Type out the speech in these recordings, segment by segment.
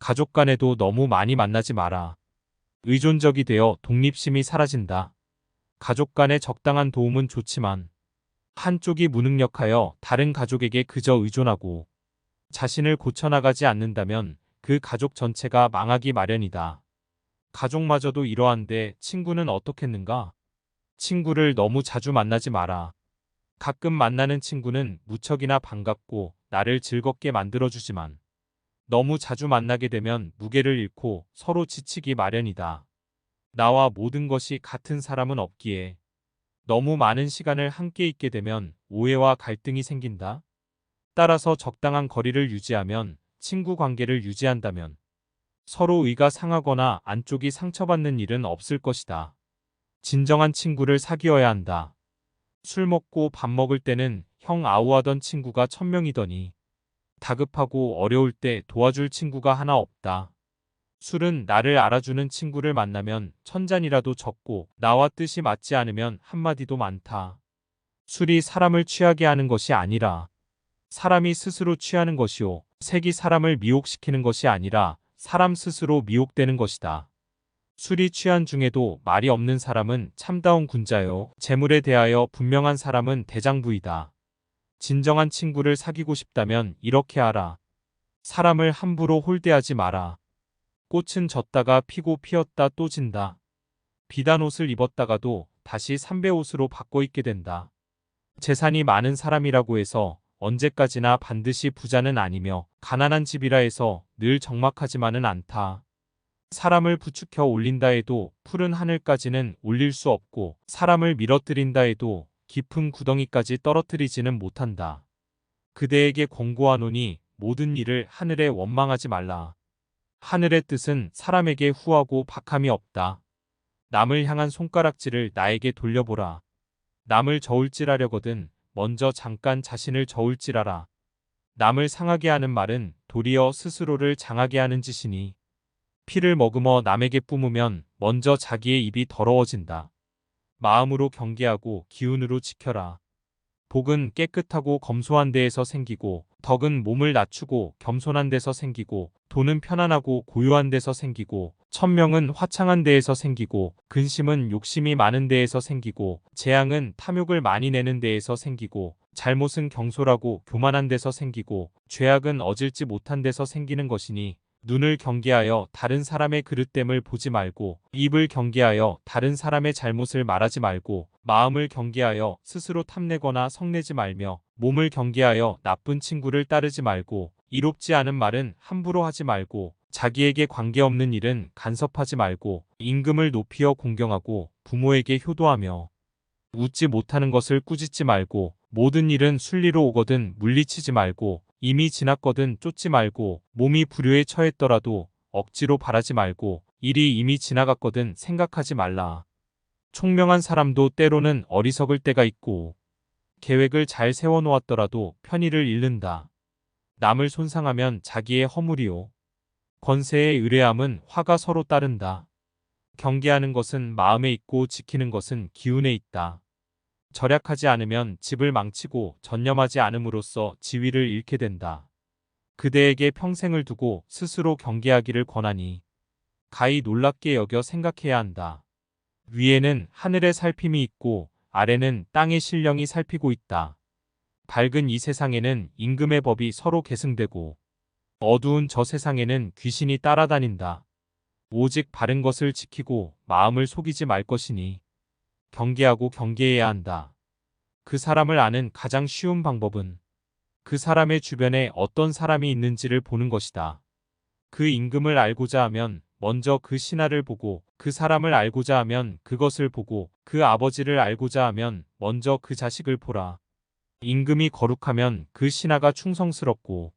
가족 간에도 너무 많이 만나지 마라. 의존적이 되어 독립심이 사라진다. 가족 간의 적당한 도움은 좋지만 한쪽이 무능력하여 다른 가족에게 그저 의존하고 자신을 고쳐나가지 않는다면 그 가족 전체가 망하기 마련이다. 가족마저도 이러한데 친구는 어떻겠는가? 친구를 너무 자주 만나지 마라. 가끔 만나는 친구는 무척이나 반갑고 나를 즐겁게 만들어주지만 너무 자주 만나게 되면 무게를 잃고 서로 지치기 마련이다. 나와 모든 것이 같은 사람은 없기에 너무 많은 시간을 함께 있게 되면 오해와 갈등이 생긴다. 따라서 적당한 거리를 유지하면 친구 관계를 유지한다면 서로 의가 상하거나 안쪽이 상처받는 일은 없을 것이다. 진정한 친구를 사귀어야 한다. 술 먹고 밥 먹을 때는 형 아우하던 친구가 1000명이더니 다급하고 어려울 때 도와줄 친구가 하나 없다. 술은 나를 알아주는 친구를 만나면 1000잔이라도 적고 나와 뜻이 맞지 않으면 한마디도 많다. 술이 사람을 취하게 하는 것이 아니라 사람이 스스로 취하는 것이요. 색이 사람을 미혹시키는 것이 아니라 사람 스스로 미혹되는 것이다. 술이 취한 중에도 말이 없는 사람은 참다운 군자요. 재물에 대하여 분명한 사람은 대장부이다. 진정한 친구를 사귀고 싶다면 이렇게 하라. 사람을 함부로 홀대하지 마라. 꽃은 졌다가 피고 피었다 또 진다. 비단 옷을 입었다가도 다시 삼배 옷으로 바꿔 입게 된다. 재산이 많은 사람이라고 해서 언제까지나 반드시 부자는 아니며 가난한 집이라 해서 늘 적막하지만은 않다. 사람을 부추겨 올린다 해도 푸른 하늘까지는 올릴 수 없고 사람을 밀어뜨린다 해도 깊은 구덩이까지 떨어뜨리지는 못한다. 그대에게 권고하노니 모든 일을 하늘에 원망하지 말라. 하늘의 뜻은 사람에게 후하고 박함이 없다. 남을 향한 손가락질을 나에게 돌려보라. 남을 저울질하려거든 먼저 잠깐 자신을 저울질하라. 남을 상하게 하는 말은 도리어 스스로를 장하게 하는 짓이니 피를 머금어 남에게 뿜으면 먼저 자기의 입이 더러워진다. 마음으로 경계하고 기운으로 지켜라. 복은 깨끗하고 검소한 데에서 생기고 덕은 몸을 낮추고 겸손한 데서 생기고 돈은 편안하고 고요한 데서 생기고 천명은 화창한 데에서 생기고 근심은 욕심이 많은 데에서 생기고 재앙은 탐욕을 많이 내는 데에서 생기고 잘못은 경솔하고 교만한 데서 생기고 죄악은 어질지 못한 데서 생기는 것이니 눈을 경계하여 다른 사람의 그릇됨을 보지 말고 입을 경계하여 다른 사람의 잘못을 말하지 말고 마음을 경계하여 스스로 탐내거나 성내지 말며 몸을 경계하여 나쁜 친구를 따르지 말고 이롭지 않은 말은 함부로 하지 말고 자기에게 관계없는 일은 간섭하지 말고 임금을 높이어 공경하고 부모에게 효도하며 웃지 못하는 것을 꾸짖지 말고 모든 일은 순리로 오거든 물리치지 말고 이미 지났거든 쫓지 말고 몸이 불효에 처했더라도 억지로 바라지 말고 일이 이미 지나갔거든 생각하지 말라. 총명한 사람도 때로는 어리석을 때가 있고 계획을 잘 세워놓았더라도 편의를 잃는다. 남을 손상하면 자기의 허물이요. 권세의 의뢰함은 화가 서로 따른다. 경계하는 것은 마음에 있고 지키는 것은 기운에 있다. 절약하지 않으면 집을 망치고 전념하지 않음으로써 지위를 잃게 된다. 그대에게 평생을 두고 스스로 경계하기를 권하니 가히 놀랍게 여겨 생각해야 한다. 위에는 하늘의 살핌이 있고 아래는 땅의 신령이 살피고 있다. 밝은 이 세상에는 임금의 법이 서로 계승되고 어두운 저 세상에는 귀신이 따라다닌다. 오직 바른 것을 지키고 마음을 속이지 말 것이니 경계하고 경계해야 한다. 그 사람을 아는 가장 쉬운 방법은 그 사람의 주변에 어떤 사람이 있는지를 보는 것이다. 그 임금을 알고자 하면 먼저 그 신하를 보고 그 사람을 알고자 하면 그것을 보고 그 아버지를 알고자 하면 먼저 그 자식을 보라. 임금이 거룩하면 그 신하가 충성스럽고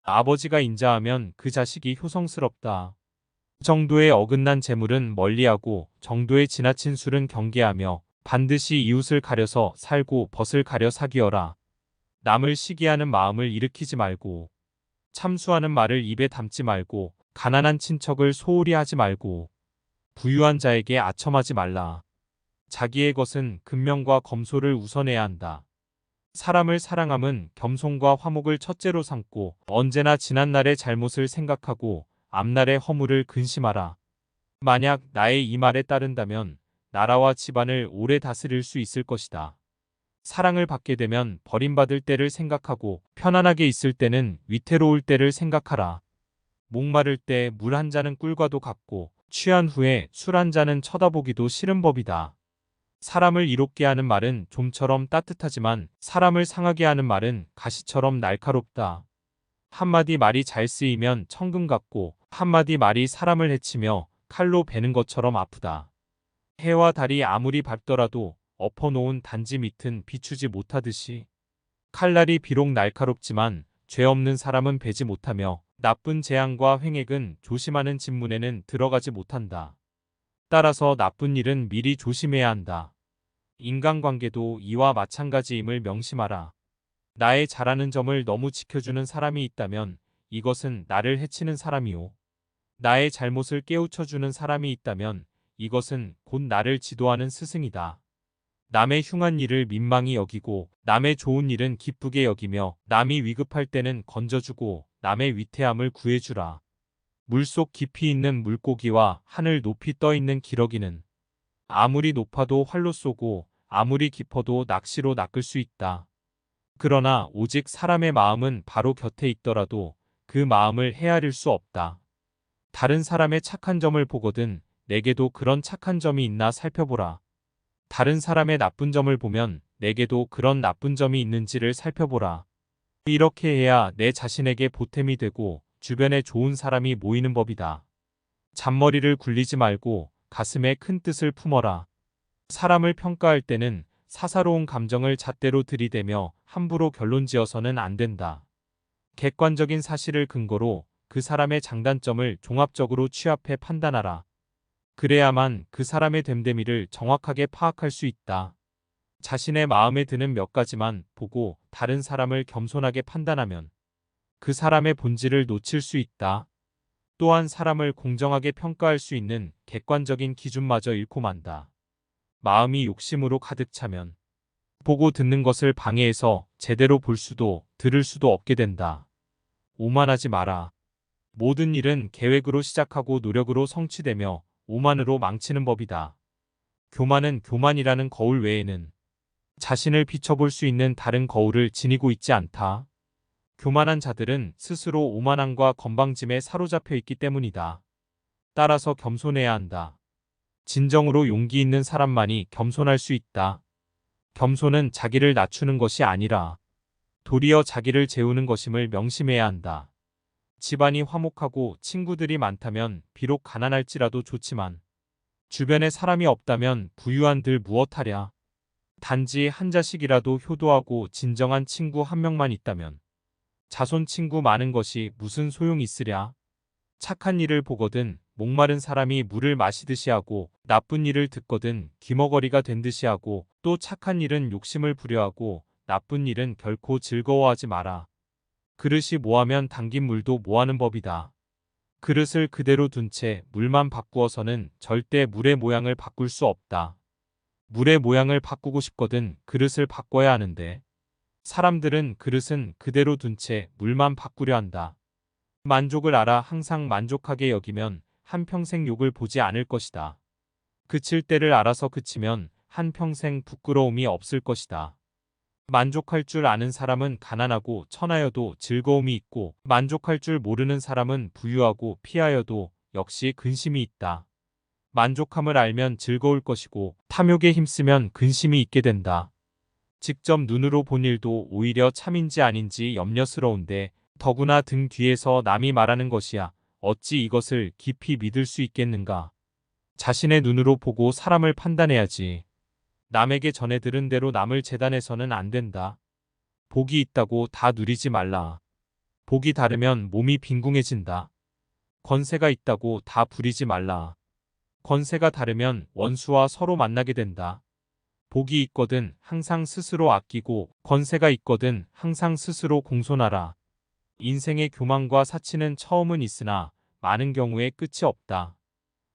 아버지가 인자하면 그 자식이 효성스럽다. 정도의 어긋난 재물은 멀리하고 정도의 지나친 술은 경계하며 반드시 이웃을 가려서 살고 벗을 가려 사귀어라. 남을 시기하는 마음을 일으키지 말고 참수하는 말을 입에 담지 말고 가난한 친척을 소홀히 하지 말고 부유한 자에게 아첨하지 말라. 자기의 것은 근면과 검소를 우선해야 한다. 사람을 사랑함은 겸손과 화목을 첫째로 삼고 언제나 지난날의 잘못을 생각하고 앞날의 허물을 근심하라. 만약 나의 이 말에 따른다면 나라와 집안을 오래 다스릴 수 있을 것이다. 사랑을 받게 되면 버림받을 때를 생각하고 편안하게 있을 때는 위태로울 때를 생각하라. 목마를 때 물 한 잔은 꿀과도 같고 취한 후에 술 한 잔은 쳐다보기도 싫은 법이다. 사람을 이롭게 하는 말은 좀처럼 따뜻하지만 사람을 상하게 하는 말은 가시처럼 날카롭다. 한마디 말이 잘 쓰이면 천금 같고 한마디 말이 사람을 해치며 칼로 베는 것처럼 아프다. 해와 달이 아무리 밝더라도 엎어놓은 단지 밑은 비추지 못하듯이 칼날이 비록 날카롭지만 죄 없는 사람은 베지 못하며 나쁜 재앙과 횡액은 조심하는 집문에는 들어가지 못한다. 따라서 나쁜 일은 미리 조심해야 한다. 인간관계도 이와 마찬가지임을 명심하라. 나의 잘하는 점을 너무 지켜주는 사람이 있다면 이것은 나를 해치는 사람이요. 나의 잘못을 깨우쳐주는 사람이 있다면 이것은 곧 나를 지도하는 스승이다. 남의 흉한 일을 민망히 여기고 남의 좋은 일은 기쁘게 여기며 남이 위급할 때는 건져주고 남의 위태함을 구해주라. 물속 깊이 있는 물고기와 하늘 높이 떠 있는 기러기는 아무리 높아도 활로 쏘고 아무리 깊어도 낚시로 낚을 수 있다. 그러나 오직 사람의 마음은 바로 곁에 있더라도 그 마음을 헤아릴 수 없다. 다른 사람의 착한 점을 보거든 내게도 그런 착한 점이 있나 살펴보라. 다른 사람의 나쁜 점을 보면 내게도 그런 나쁜 점이 있는지를 살펴보라. 이렇게 해야 내 자신에게 보탬이 되고 주변에 좋은 사람이 모이는 법이다. 잔머리를 굴리지 말고 가슴에 큰 뜻을 품어라. 사람을 평가할 때는 사사로운 감정을 잣대로 들이대며 함부로 결론지어서는 안 된다. 객관적인 사실을 근거로 그 사람의 장단점을 종합적으로 취합해 판단하라. 그래야만 그 사람의 됨됨이를 정확하게 파악할 수 있다. 자신의 마음에 드는 몇 가지만 보고 다른 사람을 겸손하게 판단하면 그 사람의 본질을 놓칠 수 있다. 또한 사람을 공정하게 평가할 수 있는 객관적인 기준마저 잃고 만다. 마음이 욕심으로 가득 차면 보고 듣는 것을 방해해서 제대로 볼 수도 들을 수도 없게 된다. 오만하지 마라. 모든 일은 계획으로 시작하고 노력으로 성취되며 오만으로 망치는 법이다. 교만은 교만이라는 거울 외에는 자신을 비춰볼 수 있는 다른 거울을 지니고 있지 않다. 교만한 자들은 스스로 오만함과 건방짐에 사로잡혀 있기 때문이다. 따라서 겸손해야 한다. 진정으로 용기 있는 사람만이 겸손할 수 있다. 겸손은 자기를 낮추는 것이 아니라 도리어 자기를 재우는 것임을 명심해야 한다. 집안이 화목하고 친구들이 많다면 비록 가난할지라도 좋지만 주변에 사람이 없다면 부유한들 무엇하랴. 단지 한 자식이라도 효도하고 진정한 친구 한 명만 있다면 자손 친구 많은 것이 무슨 소용이 있으랴. 착한 일을 보거든 목마른 사람이 물을 마시듯이 하고 나쁜 일을 듣거든 기머거리가 된 듯이 하고 또 착한 일은 욕심을 부려하고 나쁜 일은 결코 즐거워하지 마라. 그릇이 모하면 담긴 물도 모하는 법이다. 그릇을 그대로 둔 채 물만 바꾸어서는 절대 물의 모양을 바꿀 수 없다. 물의 모양을 바꾸고 싶거든 그릇을 바꿔야 하는데 사람들은 그릇은 그대로 둔 채 물만 바꾸려 한다. 만족을 알아 항상 만족하게 여기면 한평생 욕을 보지 않을 것이다. 그칠 때를 알아서 그치면 한평생 부끄러움이 없을 것이다. 만족할 줄 아는 사람은 가난하고 천하여도 즐거움이 있고 만족할 줄 모르는 사람은 부유하고 피하여도 역시 근심이 있다. 만족함을 알면 즐거울 것이고 탐욕에 힘쓰면 근심이 있게 된다. 직접 눈으로 본 일도 오히려 참인지 아닌지 염려스러운데 더구나 등 뒤에서 남이 말하는 것이야 어찌 이것을 깊이 믿을 수 있겠는가. 자신의 눈으로 보고 사람을 판단해야지. 남에게 전해 들은 대로 남을 재단해서는 안 된다. 복이 있다고 다 누리지 말라. 복이 다르면 몸이 빈궁해진다. 권세가 있다고 다 부리지 말라. 권세가 다르면 원수와 서로 만나게 된다. 복이 있거든 항상 스스로 아끼고 권세가 있거든 항상 스스로 공손하라. 인생의 교만과 사치는 처음은 있으나 많은 경우에 끝이 없다.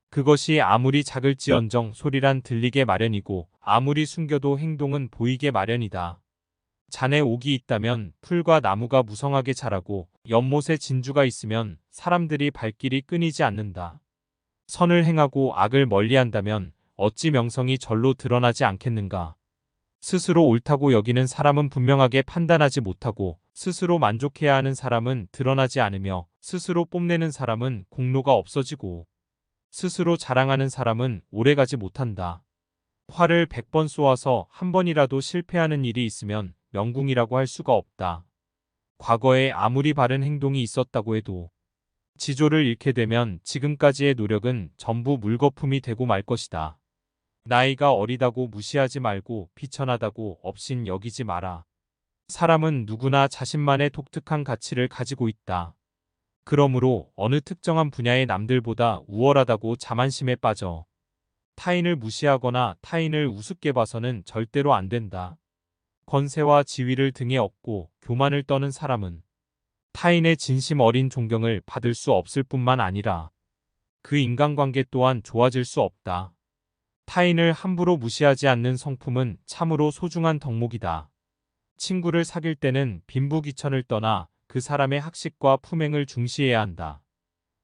그것이 아무리 작을지언정 소리란 들리게 마련이고 아무리 숨겨도 행동은 보이게 마련이다. 잔에 옥이 있다면 풀과 나무가 무성하게 자라고 연못에 진주가 있으면 사람들이 발길이 끊이지 않는다. 선을 행하고 악을 멀리한다면 어찌 명성이 절로 드러나지 않겠는가. 스스로 옳다고 여기는 사람은 분명하게 판단하지 못하고 스스로 만족해야 하는 사람은 드러나지 않으며 스스로 뽐내는 사람은 공로가 없어지고 스스로 자랑하는 사람은 오래가지 못한다. 활을 100번 쏘아서 한 번이라도 실패하는 일이 있으면 명궁이라고 할 수가 없다. 과거에 아무리 바른 행동이 있었다고 해도 지조를 잃게 되면 지금까지의 노력은 전부 물거품이 되고 말 것이다. 나이가 어리다고 무시하지 말고 비천하다고 업신 여기지 마라. 사람은 누구나 자신만의 독특한 가치를 가지고 있다. 그러므로 어느 특정한 분야의 남들보다 우월하다고 자만심에 빠져 타인을 무시하거나 타인을 우습게 봐서는 절대로 안 된다. 권세와 지위를 등에 업고 교만을 떠는 사람은 타인의 진심 어린 존경을 받을 수 없을 뿐만 아니라 그 인간관계 또한 좋아질 수 없다. 타인을 함부로 무시하지 않는 성품은 참으로 소중한 덕목이다. 친구를 사귈 때는 빈부귀천을 떠나 그 사람의 학식과 품행을 중시해야 한다.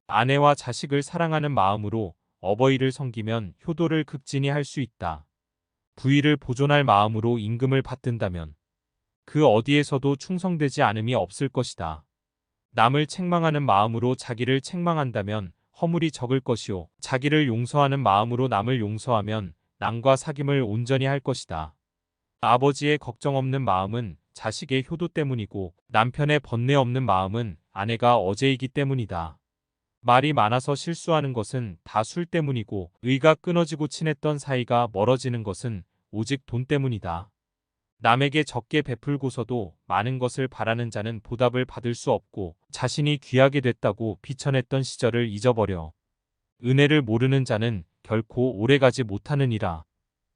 아내와 자식을 사랑하는 마음으로 어버이를 섬기면 효도를 극진히 할 수 있다. 부의를 보존할 마음으로 임금을 받든다면 그 어디에서도 충성되지 않음이 없을 것이다. 남을 책망하는 마음으로 자기를 책망한다면 허물이 적을 것이요. 자기를 용서하는 마음으로 남을 용서하면 남과 사귐을 온전히 할 것이다. 아버지의 걱정 없는 마음은 자식의 효도 때문이고 남편의 번뇌 없는 마음은 아내가 어제이기 때문이다. 말이 많아서 실수하는 것은 다 술 때문이고 의가 끊어지고 친했던 사이가 멀어지는 것은 오직 돈 때문이다. 남에게 적게 베풀고서도 많은 것을 바라는 자는 보답을 받을 수 없고 자신이 귀하게 됐다고 비천했던 시절을 잊어버려. 은혜를 모르는 자는 결코 오래가지 못하느니라.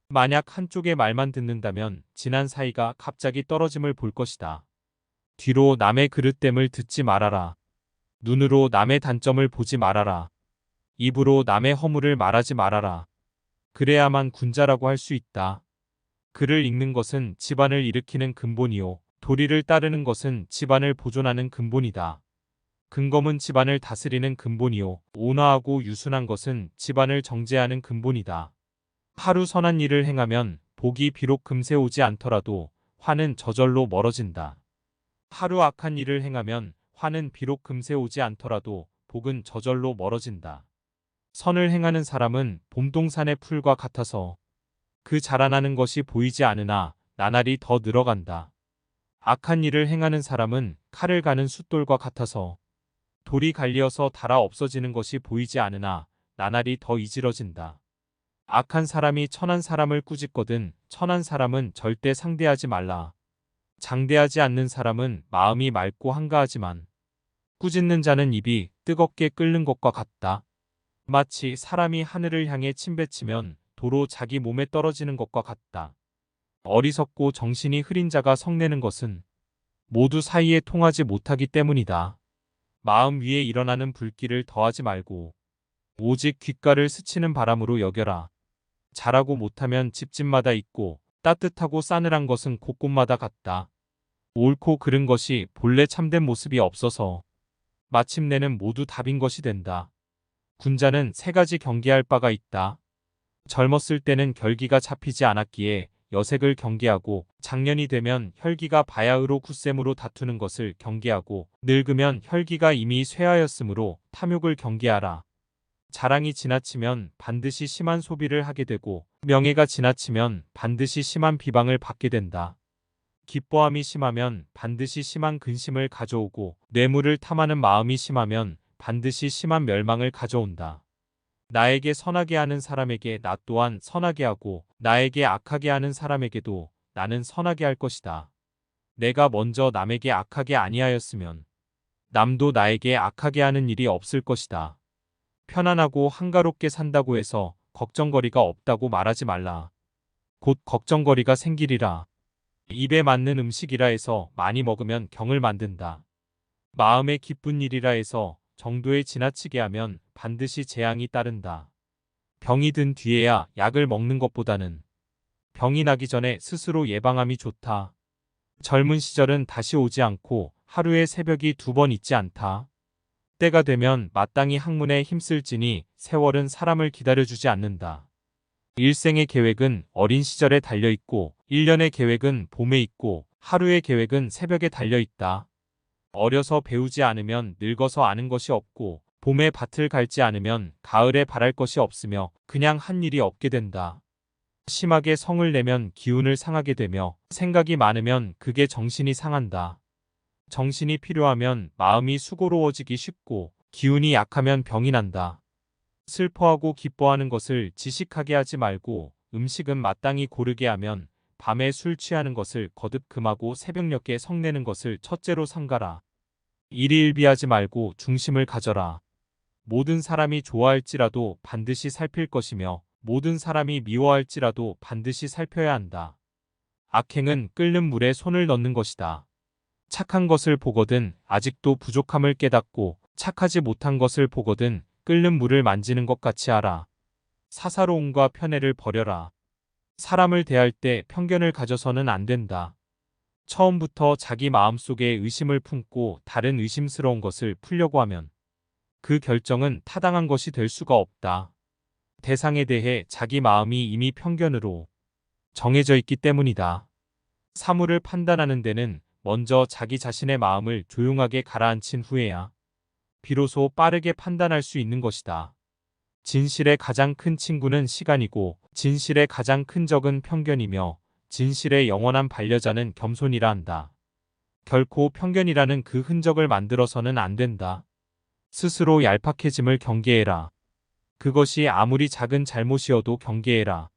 만약 한쪽의 말만 듣는다면 지난 사이가 갑자기 떨어짐을 볼 것이다. 뒤로 남의 그릇됨을 듣지 말아라. 눈으로 남의 단점을 보지 말아라. 입으로 남의 허물을 말하지 말아라. 그래야만 군자라고 할 수 있다. 글을 읽는 것은 집안을 일으키는 근본이요. 도리를 따르는 것은 집안을 보존하는 근본이다. 근검은 집안을 다스리는 근본이요. 온화하고 유순한 것은 집안을 정제하는 근본이다. 하루 선한 일을 행하면 복이 비록 금세 오지 않더라도 화는 저절로 멀어진다. 하루 악한 일을 행하면 화는 비록 금세 오지 않더라도 복은 저절로 멀어진다. 선을 행하는 사람은 봄동산의 풀과 같아서 그 자라나는 것이 보이지 않으나 나날이 더 늘어간다. 악한 일을 행하는 사람은 칼을 가는 숫돌과 같아서 돌이 갈리어서 닳아 없어지는 것이 보이지 않으나 나날이 더 이질어진다. 악한 사람이 천한 사람을 꾸짖거든 천한 사람은 절대 상대하지 말라. 장대하지 않는 사람은 마음이 맑고 한가하지만 꾸짖는 자는 입이 뜨겁게 끓는 것과 같다. 마치 사람이 하늘을 향해 침뱉으면 도로 자기 몸에 떨어지는 것과 같다. 어리석고 정신이 흐린 자가 성내는 것은 모두 사이에 통하지 못하기 때문이다. 마음 위에 일어나는 불길을 더하지 말고 오직 귓가를 스치는 바람으로 여겨라. 잘하고 못하면 집집마다 있고 따뜻하고 싸늘한 것은 곳곳마다 같다. 옳고 그른 것이 본래 참된 모습이 없어서 마침내는 모두 답인 것이 된다. 군자는 세 가지 경계할 바가 있다. 젊었을 때는 결기가 잡히지 않았기에 여색을 경계하고 장년이 되면 혈기가 바야흐로 굳셈으로 다투는 것을 경계하고 늙으면 혈기가 이미 쇠하였으므로 탐욕을 경계하라. 자랑이 지나치면 반드시 심한 소비를 하게 되고 명예가 지나치면 반드시 심한 비방을 받게 된다. 기뻐함이 심하면 반드시 심한 근심을 가져오고 뇌물을 탐하는 마음이 심하면 반드시 심한 멸망을 가져온다. 나에게 선하게 하는 사람에게 나 또한 선하게 하고 나에게 악하게 하는 사람에게도 나는 선하게 할 것이다. 내가 먼저 남에게 악하게 아니하였으면 남도 나에게 악하게 하는 일이 없을 것이다. 편안하고 한가롭게 산다고 해서 걱정거리가 없다고 말하지 말라. 곧 걱정거리가 생기리라. 입에 맞는 음식이라 해서 많이 먹으면 경을 만든다. 마음에 기쁜 일이라 해서 정도에 지나치게 하면 반드시 재앙이 따른다. 병이 든 뒤에야 약을 먹는 것보다는 병이 나기 전에 스스로 예방함이 좋다. 젊은 시절은 다시 오지 않고 하루에 새벽이 2번 있지 않다. 때가 되면 마땅히 학문에 힘쓸지니 세월은 사람을 기다려주지 않는다. 일생의 계획은 어린 시절에 달려있고 1년의 계획은 봄에 있고 하루의 계획은 새벽에 달려있다. 어려서 배우지 않으면 늙어서 아는 것이 없고 봄에 밭을 갈지 않으면 가을에 바랄 것이 없으며 그냥 한 일이 없게 된다. 심하게 성을 내면 기운을 상하게 되며 생각이 많으면 그게 정신이 상한다. 정신이 필요하면 마음이 수고로워지기 쉽고 기운이 약하면 병이 난다. 슬퍼하고 기뻐하는 것을 지식하게 하지 말고 음식은 마땅히 고르게 하면 밤에 술 취하는 것을 거듭 금하고 새벽녘에 성내는 것을 첫째로 삼가라. 일희일비하지 말고 중심을 가져라. 모든 사람이 좋아할지라도 반드시 살필 것이며 모든 사람이 미워할지라도 반드시 살펴야 한다. 악행은 끓는 물에 손을 넣는 것이다. 착한 것을 보거든 아직도 부족함을 깨닫고 착하지 못한 것을 보거든 끓는 물을 만지는 것 같이 하라. 사사로움과 편애를 버려라. 사람을 대할 때 편견을 가져서는 안 된다. 처음부터 자기 마음속에 의심을 품고 다른 의심스러운 것을 풀려고 하면 그 결정은 타당한 것이 될 수가 없다. 대상에 대해 자기 마음이 이미 편견으로 정해져 있기 때문이다. 사물을 판단하는 데는 먼저 자기 자신의 마음을 조용하게 가라앉힌 후에야 비로소 빠르게 판단할 수 있는 것이다. 진실의 가장 큰 친구는 시간이고 진실의 가장 큰 적은 편견이며 진실의 영원한 반려자는 겸손이라 한다. 결코 편견이라는 그 흔적을 만들어서는 안 된다. 스스로 얄팍해짐을 경계해라. 그것이 아무리 작은 잘못이어도 경계해라.